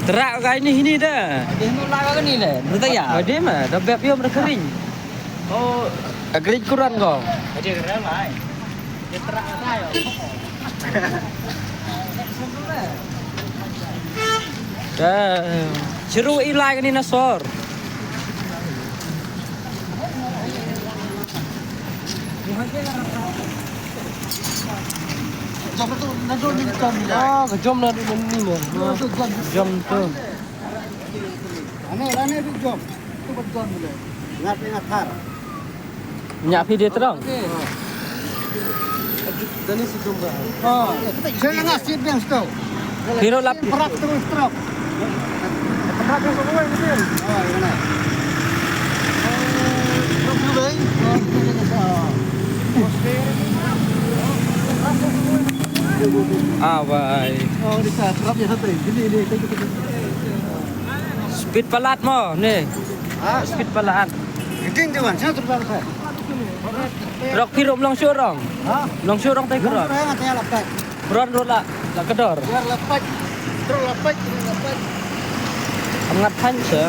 Terak kayak ini dah. Dia nu laga ni le. Betul ya? Oh dia mah, dah beb dia kering. Oh, Kering kurang kau. dia keren lah. Dia terak saya. Dah. Ceru ilai ni nasor. Jom tu, nanti ni jom ni. Ah, kejam lah ni mah. Jam tu. Ane tu jom. Tu betul ni. Ngat thar. Nyapi dia terang. Dan ni sejum dah. Oh, saya ngasih dia stop. Piro lap. Perak terus stop. Perak tu semua ni. Oh, ini. Oh, dulu ni. Ah, baik. Oh, di sana terap ya satu. Ini. Speed pelat mo, ni. Ah, Speed pelat. geding tu kan. Saya terus saya. Rok piro long surong. Hah? Long surong tay keron. Saya ngatanya lepas. Beron rola, la kedor. Biar lepas. Terus lepas. Angat panca.